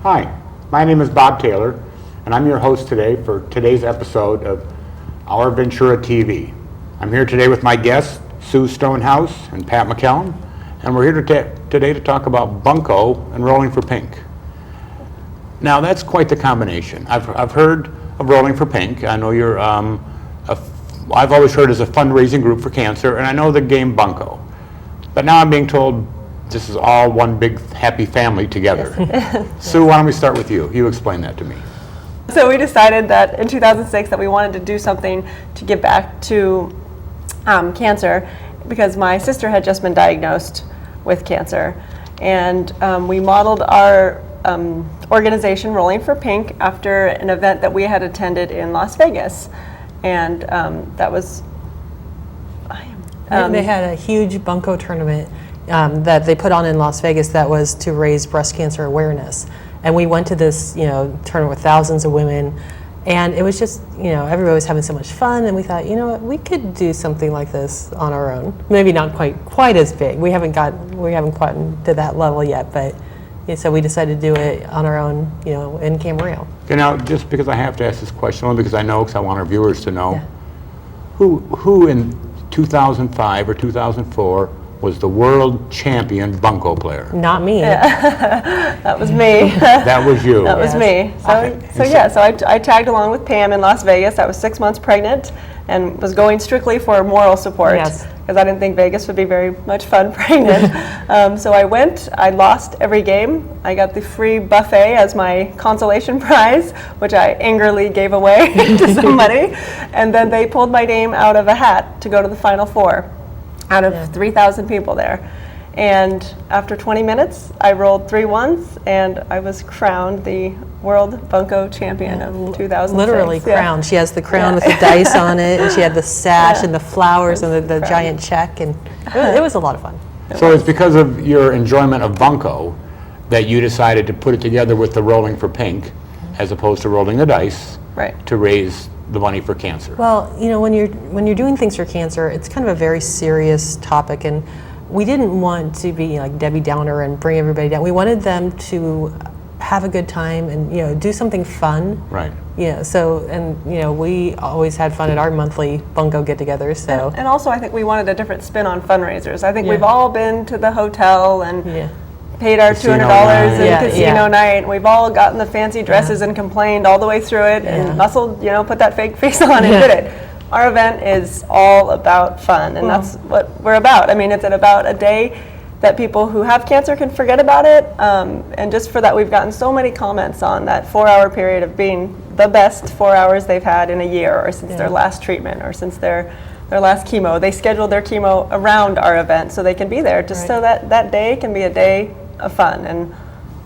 Hi, my name is Bob Taylor, and I'm your host today for today's episode of Our Ventura TV. I'm here today with my guests, Sue Stonehouse and Pat MacCallum, and we're here today to talk about bunco and rolling for pink. Now that's quite the combination. I've heard of Rolling for Pink. I know you're, I've always heard as a fundraising group for cancer, and I know the game bunco. But now I'm being told this is all one big happy family together. Yes. Sue, why don't we start with you? You explain that to me. So we decided that in 2006 that we wanted to do something to give back to cancer, because my sister had just been diagnosed with cancer. And we modeled our organization, Rolling for Pink, after an event that we had attended in Las Vegas. And that was... they had a huge bunco tournament that they put on in Las Vegas that was to raise breast cancer awareness. And we went to this, tournament with thousands of women, and it was just, everybody was having so much fun, and we thought, what, we could do something like this on our own. Maybe not quite as big. We haven't quite to that level yet, but so we decided to do it on our own, in Camarillo. Okay, now, just because I have to ask this question, only because I know, because I want our viewers to know, who in 2005 or 2004 was the world champion bunco player? Not me. Yeah. That was me. That was you. That was me. So I tagged along with Pam in Las Vegas. I was 6 months pregnant and was going strictly for moral support. Yes. Because I didn't think Vegas would be very much fun pregnant. So I went, I lost every game. I got the free buffet as my consolation prize, which I angrily gave away to somebody. And then they pulled my name out of a hat to go to the Final Four out of 3,000 people there. And after 20 minutes, I rolled 3 ones, and I was crowned the world bunco champion of 2006. Literally crowned. She has the crown with the dice on it, and she had the sash and the flowers and the giant check, and it was a lot of fun. So it's because of your enjoyment of bunco that you decided to put it together with the Rolling for Pink, as opposed to rolling the dice, to raise the money for cancer. Well, when you're doing things for cancer, it's kind of a very serious topic, and we didn't want to be like Debbie Downer and bring everybody down. We wanted them to have a good time and do something fun. Right. Yeah. So we always had fun at our monthly bunco get-togethers. So and also I think we wanted a different spin on fundraisers. I think we've all been to the hotel and paid our $200 in casino night. We've all gotten the fancy dresses and complained all the way through it and muscled, put that fake face on and did it. Our event is all about fun, and that's what we're about. I mean, it's about a day that people who have cancer can forget about it, and just for that, we've gotten so many comments on that 4-hour period of being the best 4 hours they've had in a year, or since their last treatment, or since their last chemo. They scheduled their chemo around our event so they can be there, just so that day can be a day of fun, and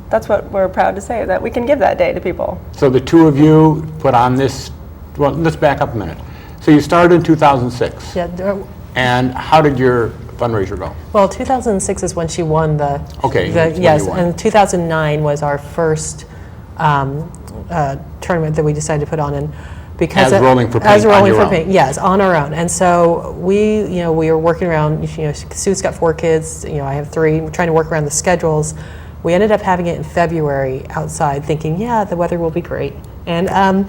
that's what we're proud to say, that we can give that day to people. So the two of you put on this, well, let's back up a minute. So you started in 2006. Yeah. And how did your fundraiser go? Well, 2006 is when she won the. Okay. Yes, and 2009 was our first tournament that we decided to put on, and because as Rolling for Pink. As Rolling for Pink, yes, on our own. And so we were working around. Sue's got 4 kids. I have 3. We're trying to work around the schedules. We ended up having it in February outside, thinking, the weather will be great. And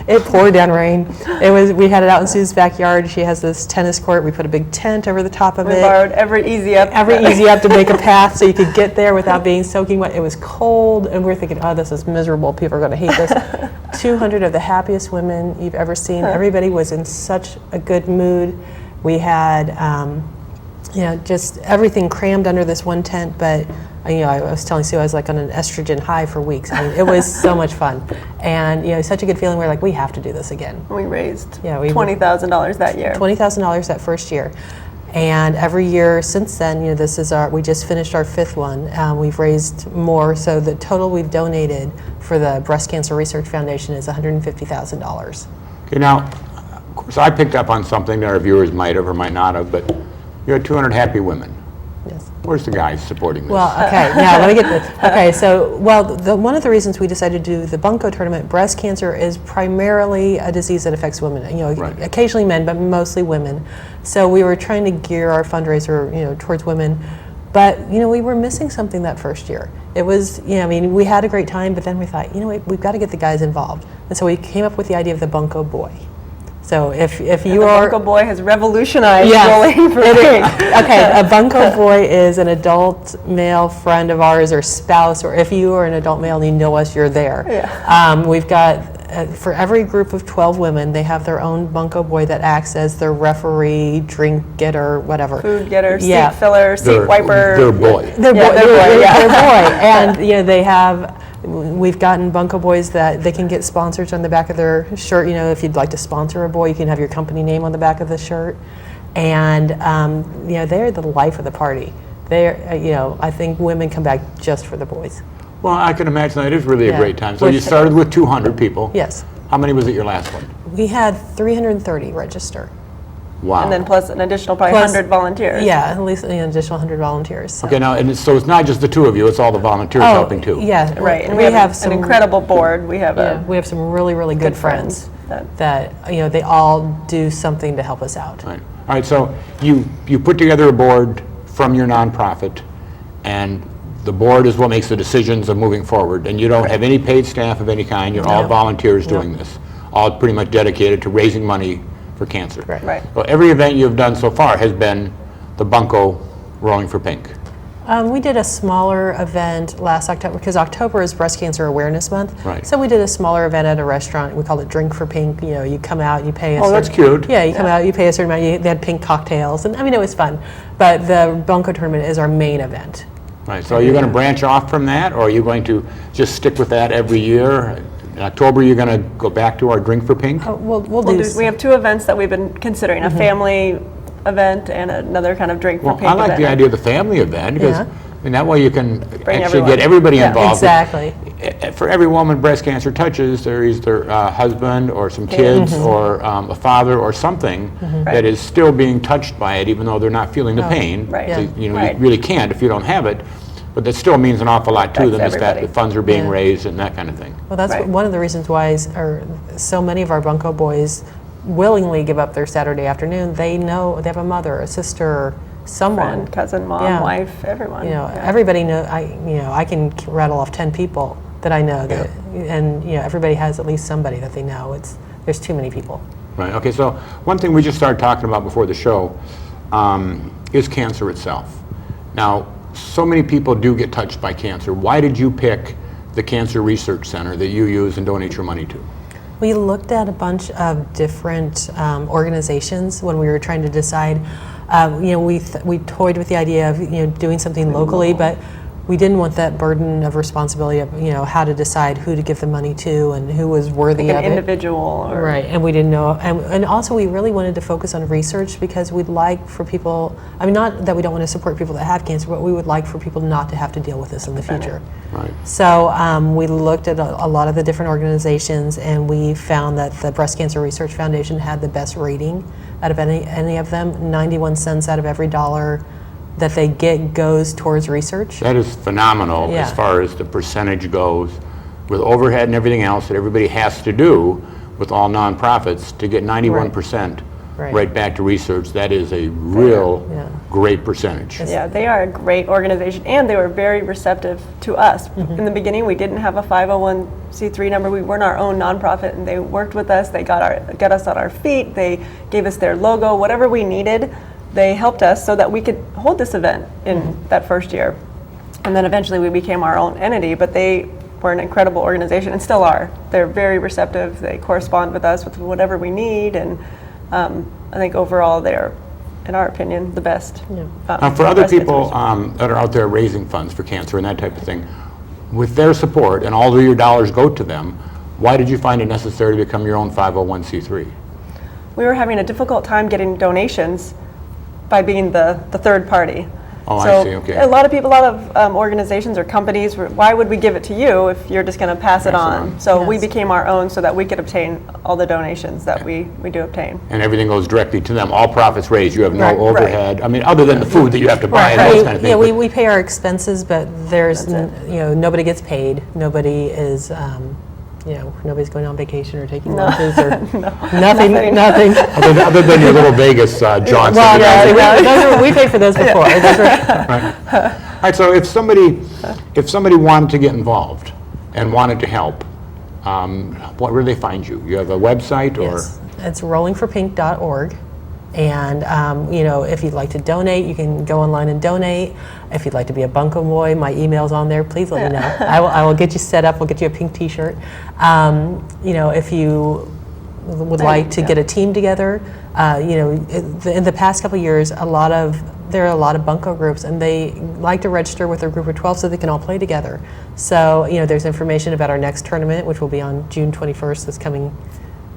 it poured down rain. We had it out in Sue's backyard. She has this tennis court. We put a big tent over the top of it. We borrowed every easy up to make a path so you could get there without being soaking wet. It was cold, and we were thinking, this is miserable. People are going to hate this. 200 of the happiest women you've ever seen. Everybody was in such a good mood. We had, just everything crammed under this one tent, but I was telling Sue I was like on an estrogen high for weeks. I mean, it was so much fun, and such a good feeling. We're like, we have to do this again. We raised $20,000 that year. $20,000 that first year, and every year since then, we just finished our 5th one. We've raised more, so the total we've donated for the Breast Cancer Research Foundation is $150,000. Okay, now, of course, I picked up on something that our viewers might have or might not have, but you had 200 happy women. Yes. Where's the guys supporting this? Well, okay, let me get this. Okay, so, one of the reasons we decided to do the bunco tournament, breast cancer is primarily a disease that affects women. Occasionally men, but mostly women. So we were trying to gear our fundraiser, towards women. But, we were missing something that first year. It was, we had a great time, but then we thought, we've got to get the guys involved. And so we came up with the idea of the Bunko Boy. So if you are... The Bunko Boy has revolutionized Yes, rolling for pink. Okay, a Bunko Boy is an adult male friend of ours or spouse, or if you are an adult male and you know us, you're there. Yeah. We've got, for every group of 12 women, they have their own Bunko Boy that acts as their referee, drink getter, whatever. Food getter, Yeah. seat filler, seat wiper. Their boy. Their Yeah, boy, their boy, yeah. their boy. And they have, we've gotten Bunko Boys that they can get sponsors on the back of their shirt. If you'd like to sponsor a boy, you can have your company name on the back of the shirt. And they're the life of the party. They're, I think women come back just for the boys. Well, I can imagine that is really a Yeah. great time. So you started with 200 people. Yes. How many was at your last one? We had 330 register. Wow. And then plus an additional probably Plus- 100 volunteers. Yeah, at least an additional 100 volunteers. So. Okay, now, so it's not just the two of you, it's all the volunteers helping too. Yeah, Right, and we have an incredible board. We have we have some really, really good friends that they all do something to help us out. Right. All right, so you put together a board from your nonprofit, and the board is what makes the decisions of moving forward, and you don't have any paid staff of any kind, you're all No. volunteers doing this, all pretty much dedicated to raising money for cancer. Right. So every event you've done so far has been the Bunko Rolling for Pink. We did a smaller event last October, because October is Breast Cancer Awareness Month. Right. So we did a smaller event at a restaurant. We called it Drink for Pink. You come out, you pay a Oh, that's certain- cute. Yeah, you come out, you pay a certain amount. They had pink cocktails, and it was fun. But the Bunko tournament is our main event. Right, so are you going to branch off from that, or are you going to just stick with that every year? In October, you're going to go back to our Drink for Pink? We'll do. We have two events that we've been considering, a family event and another kind of drink for Well, pink I like event. the idea of the family event, because Yeah. that way you can actually everyone. get everybody Yeah. involved. Exactly. For every woman breast cancer touches, there is their husband or some kids or a father or something that is still being touched by it, even though they're not feeling the pain. Right. So, Yeah. you Right. really can't if you don't have it, but that still means an awful lot to Affects them, is that everybody. the funds are being Yeah. raised and that kind of thing. Well, that's Right. one of the reasons why so many of our Bunko boys willingly give up their Saturday afternoon. They know they have a mother, a sister, someone. Friend, cousin, mom, Yeah. wife, everyone. Yeah. Everybody know. I can rattle off 10 people that I know that, and everybody has at least somebody that they know. There's too many people. Right, okay, so one thing we just started talking about before the show is cancer itself. Now, so many people do get touched by cancer. Why did you pick the Cancer Research Center that you use and donate your money to? We looked at a bunch of different organizations when we were trying to decide. We toyed with the idea of doing something locally, but we didn't want that burden of responsibility of how to decide who to give the money to and who was worthy Like of an it. individual. Or, Right, and we didn't know, and also we really wanted to focus on research because we'd like for people, not that we don't want to support people that have cancer, but we would like for people not to have to deal with this in the future. Right. So we looked at a lot of the different organizations, and we found that the Breast Cancer Research Foundation had the best rating out of any of them. 91 cents out of every dollar that they get goes towards research. That is phenomenal Yeah. as far as the percentage goes, with overhead and everything else that everybody has to do with all nonprofits to get 91% right back to research. That is a real great percentage. Yeah, they are a great organization, and they were very receptive to us. In the beginning, we didn't have a 501c3 number. We weren't our own nonprofit, and they worked with us. They got us on our feet. They gave us their logo, whatever we needed. They helped us so that we could hold this event in that first year. And then eventually we became our own entity, but they were an incredible organization and still are. They're very receptive. They correspond with us with whatever we need, and I think overall they're, in our opinion, the best. For other people that are out there raising funds for cancer and that type of thing, with their support and all of your dollars go to them, why did you find it necessary to become your own 501c3? We were having a difficult time getting donations by being the third party. Oh, So I see, okay. a lot of organizations or companies, why would we give it to you if you're just going to pass it on? So we Yes. became our own so that we could obtain all the donations that we do obtain. And everything goes directly to them, all profits raised, you have no Right. overhead, other than the food that you have to buy and those kind of things. Yeah, we pay our expenses, but there's nobody gets paid. Nobody is nobody's going on vacation or taking lunches or nothing. Other than your little Vegas jaunts. Well, we paid for those before. Right. All right, so if somebody wanted to get involved and wanted to help, where do they find you? You have a website or? Yes, it's rollingforpink.org. And, if you'd like to donate, you can go online and donate. If you'd like to be a bunco boy, my email's on there. Please let me know. I will get you set up. We'll get you a pink T-shirt. If you would like to get a team together, in the past couple of years, there are a lot of bunco groups, and they like to register with their group of 12 so they can all play together. So, there's information about our next tournament, which will be on June 21st this coming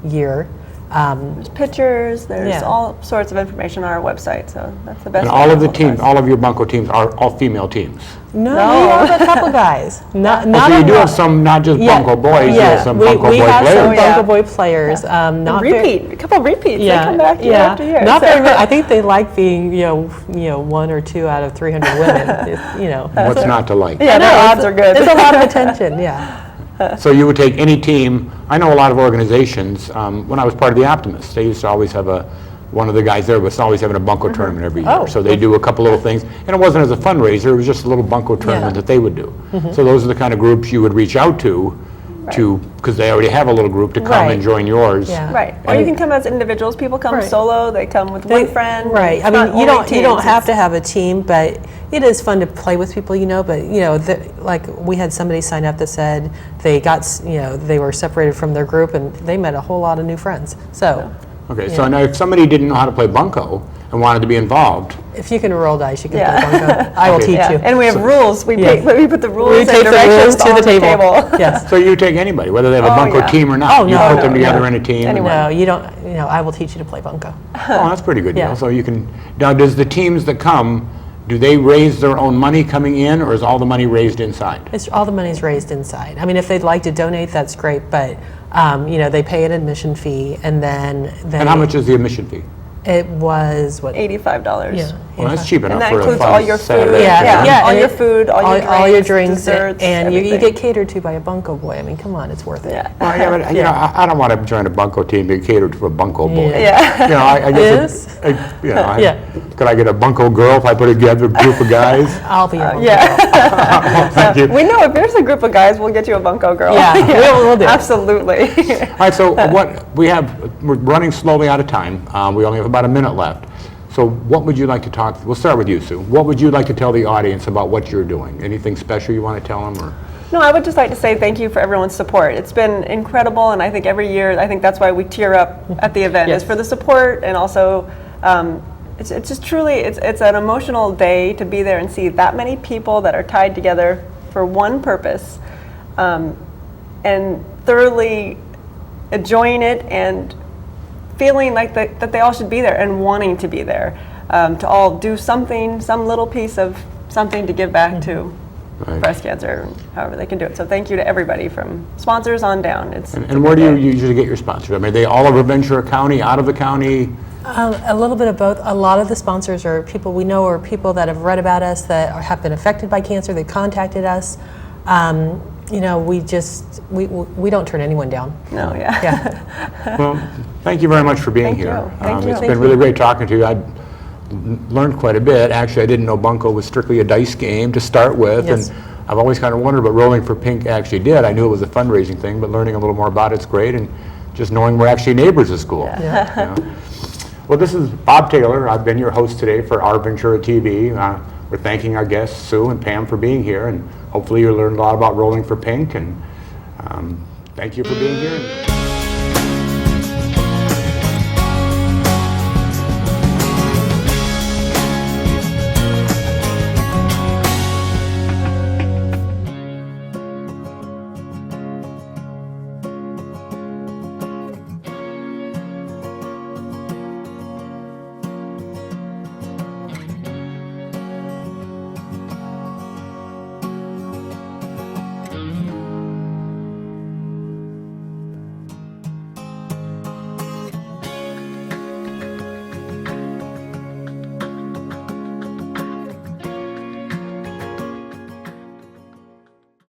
year. There's pictures, there's all sorts of information on our website, so that's the best. And all of the teams, all of your bunco teams are all female teams? No, we have a couple guys. Not so you do have some, not just bunco boys, you have some bunco boy we have players. some bunco boy players. Not a couple of repeats. They come back year after year. Not very many. I think they like being, 1 or 2 out of 300 women. What's not to like? Yeah, their odds are good. There's a lot of attention, yeah. So you would take any team. I know a lot of organizations, when I was part of the Optimists, they used to always have one of the guys there was always having a bunco tournament every year. Oh. So they do a couple little things, and it wasn't as a fundraiser, it was just a little bunco tournament that they would do. So those are the kind of groups you would reach out to, because they already have a little group to come and join yours. Yeah. Right. Or you can come as individuals. People come solo, they come with one friend. Right. I mean, you don't have to have a team, but it is fun to play with people, but like we had somebody sign up that said they got, they were separated from their group and they met a whole lot of new friends. So Okay, so now if somebody didn't know how to play bunco and wanted to be involved, if you can roll dice, you can play bunco. I will teach you. And we have rules. We put the rules We and take the directions rules to the on table. Yes. so you take anybody, whether they have a bunco team or not. Oh, you no, put them together in a team. No, you don't. I will teach you to play bunco. Oh, that's pretty good deal. So you can. Now, does the teams that come, do they raise their own money coming in, or is all the money raised inside? It's all the money's raised inside. I mean, if they'd like to donate, that's great. But they pay an admission fee, and then And how much is the admission fee? It was what? $85. Yeah. Well, that's cheap enough And that for a includes fun all your food. Saturday. All your food, all your drinks, desserts, and you everything. get catered to by a bunco boy. I mean, come on, it's worth it. Yeah. Well, but, I don't want to join a bunco team to cater to a bunco boy. Yeah. I guess. Could I get a bunco girl if I put together a group of guys? I'll be your bunco girl. Thank you. We know if there's a group of guys, we'll get you a bunco girl. Yeah, we'll do it. Absolutely. All right, so we're running slowly out of time. We only have about a minute left. So what would you like to talk, we'll start with you, Sue. What would you like to tell the audience about what you're doing? Anything special you want to tell them? Or? No, I would just like to say thank you for everyone's support. It's been incredible, and I think every year, I think that's why we tear up at the event, is for the support, and also it's just truly, it's an emotional day to be there and see that many people that are tied together for one purpose, and thoroughly enjoying it and feeling like that they all should be there and wanting to be there, to all do something, some little piece of something to give back to breast cancer, however they can do it. So thank you to everybody from sponsors on down. And where do you usually get your sponsors? I mean, are they all over Ventura County, out of the county? A little bit of both. A lot of the sponsors are people we know or people that have read about us that have been affected by cancer. They contacted us. We don't turn anyone down. No, yeah. Well, thank you very much for being here. It's been really great talking to you. I learned quite a bit. Actually, I didn't know bunco was strictly a dice game to start with, and I've always kind of wondered what Rolling for Pink actually did. I knew it was a fundraising thing, but learning a little more about it's great, and just knowing we're actually neighbors at school. Well, this is Bob Taylor. I've been your host today for Our Ventura TV. We're thanking our guests, Sue and Pam, for being here, and hopefully you learned a lot about Rolling for Pink, and thank you for being here.